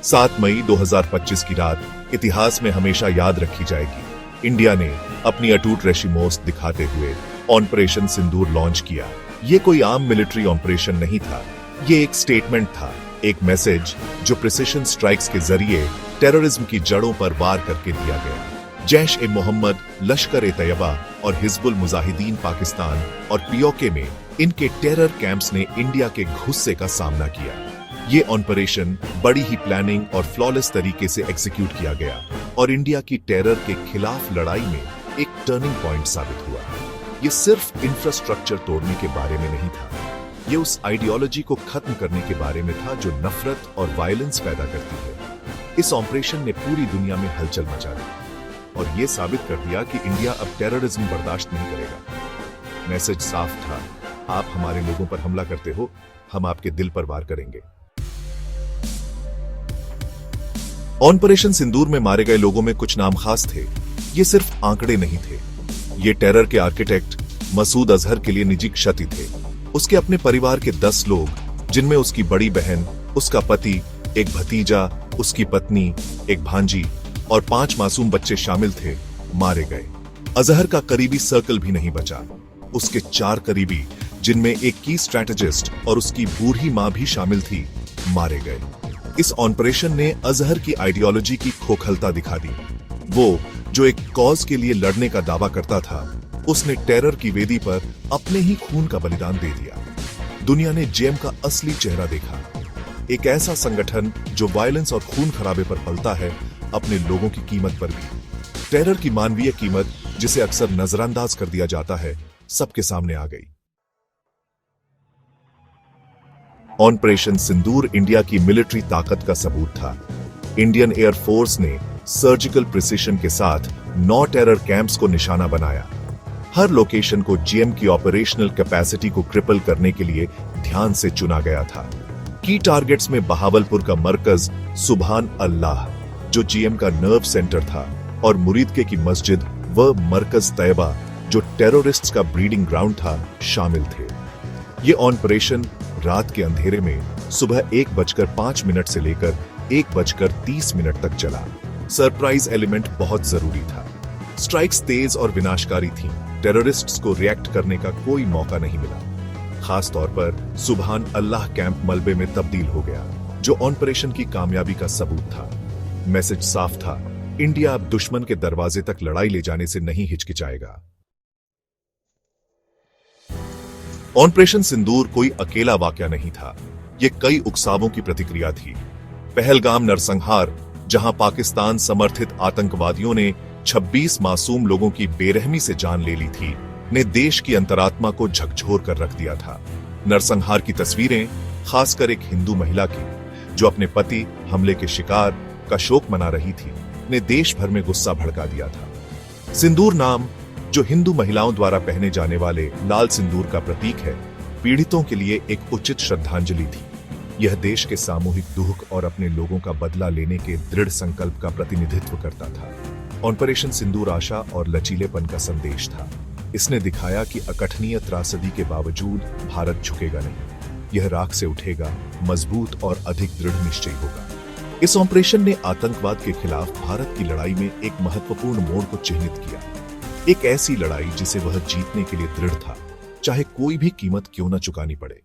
7 मई 2025 की रात इतिहास में हमेशा याद रखी जाएगी। इंडिया ने अपनी अटूट रेशिमोस दिखाते हुए ऑपरेशन सिंदूर लॉन्च किया। ये कोई आम मिलिट्री ऑपरेशन नहीं था, ये एक स्टेटमेंट था, एक मैसेज जो प्रिसिशन स्ट्राइक्स के जरिए टेररिज्म की जड़ों पर वार करके दिया गया। जैश ए मोहम्मद, लश्कर ए तैयबा और हिजबुल मुजाहिदीन पाकिस्तान और पीओके में इनके टेरर कैंप्स ने इंडिया के गुस्से का सामना किया। ये ऑपरेशन बड़ी ही प्लानिंग और फ्लॉलेस तरीके से एग्जीक्यूट किया गया और इंडिया की टेरर के खिलाफ लड़ाई में एक टर्निंग पॉइंट साबित हुआ। ये सिर्फ इंफ्रास्ट्रक्चर तोड़ने के बारे में नहीं था, ये उस आइडियोलॉजी को खत्म करने के बारे में था जो नफरत और वायलेंस पैदा करती है। इस ऑपरेशन ने पूरी दुनिया में हलचल मचा दी और ये साबित कर दिया कि इंडिया अब टेररिज्म बर्दाश्त नहीं करेगा। मैसेज साफ था, आप हमारे लोगों पर हमला करते हो, हम आपके दिल पर वार करेंगे। ऑपरेशन सिंदूर में मारे गए लोगों में कुछ नाम खास थे। ये सिर्फ आंकड़े नहीं थे, ये टेरर के आर्किटेक्ट मसूद अजहर के लिए निजी क्षति थे। उसके अपने परिवार के 10 लोग, जिनमें उसकी बड़ी बहन, उसका पति, एक भतीजा, उसकी पत्नी, एक भांजी और 5 मासूम बच्चे शामिल थे, मारे गए। अजहर का करीबी सर्कल भी नहीं बचा। उसके 4 करीबी, जिनमें एक की स्ट्रैटेजिस्ट और उसकी बूढ़ी मां भी शामिल थी, मारे गए। इस ऑपरेशन ने अजहर की आइडियोलॉजी की खोखलता दिखा दी। वो जो एक कॉज के लिए लड़ने का दावा करता था, उसने टेरर की वेदी पर अपने ही खून का बलिदान दे दिया। दुनिया ने जेएम का असली चेहरा देखा, एक ऐसा संगठन जो वायलेंस और खून खराबे पर पलता है, अपने लोगों की कीमत पर भी। टेरर की मानवीय कीमत, जिसे अक्सर नजरअंदाज कर दिया जाता है, सबके सामने आ गई। ऑपरेशन सिंदूर इंडिया की मिलिट्री ताकत का सबूत था। इंडियन एयर फोर्स ने सर्जिकल प्रिसिशन के साथ 9 टेरर कैंप्स को निशाना बनाया। हर लोकेशन को जीएम की ऑपरेशनल कैपेसिटी को ट्रिपल करने के लिए ध्यान से चुना गया था। की टारगेट्स में बहावलपुर का मरकज सुभान अल्लाह, जो जीएम का नर्व सेंटर था, और मुरीदके की मस्जिद व मरकज तैयबा, जो टेररिस्ट्स का ब्रीडिंग ग्राउंड था, शामिल थे। ये ऑपरेशन रात के अंधेरे में सुबह 1:05 से लेकर 1:30 तक चला। सरप्राइज एलिमेंट बहुत जरूरी था। स्ट्राइक्स तेज और विनाशकारी थीं। टेररिस्ट्स को रिएक्ट करने का कोई मौका नहीं मिला। खास तौर पर सुभान अल्लाह कैंप मलबे में तब्दील हो गया, जो ऑपरेशन की कामयाबी का सबूत था। मैसेज साफ था, इंडिया अब दुश्मन के दरवाजे तक लड़ाई ले जाने से नहीं हिचकिचाएगा। ऑपरेशन सिंदूर कोई अकेला वाकया नहीं था, यह कई उकसावों की प्रतिक्रिया थी। पहलगाम नरसंहार, जहां पाकिस्तान समर्थित आतंकवादियों ने 26 मासूम लोगों की बेरहमी से जान ले ली थी, ने देश की अंतरात्मा को झकझोर कर रख दिया था। नरसंहार की तस्वीरें, खासकर एक हिंदू महिला की, जो अपने पति हमले के शिकार का शोक मना रही थी, ने देश भर में गुस्सा भड़का दिया था। सिंदूर नाम, जो हिंदू महिलाओं द्वारा पहने जाने वाले लाल सिंदूर का प्रतीक है, पीड़ितों के लिए एक उचित श्रद्धांजलि थी। यह देश के सामूहिक दुख और अपने लोगों का बदला लेने के दृढ़ संकल्प का प्रतिनिधित्व करता था। ऑपरेशन सिंदूर आशा और लचीलेपन का संदेश था। इसने दिखाया कि अकथनीय त्रासदी के बावजूद भारत झुकेगा नहीं, यह राख से उठेगा, मजबूत और अधिक दृढ़ निश्चयी होगा। इस ऑपरेशन ने आतंकवाद के खिलाफ भारत की लड़ाई में एक महत्वपूर्ण मोड़ को चिन्हित किया, एक ऐसी लड़ाई जिसे वह जीतने के लिए दृढ़ था, चाहे कोई भी कीमत क्यों न चुकानी पड़े।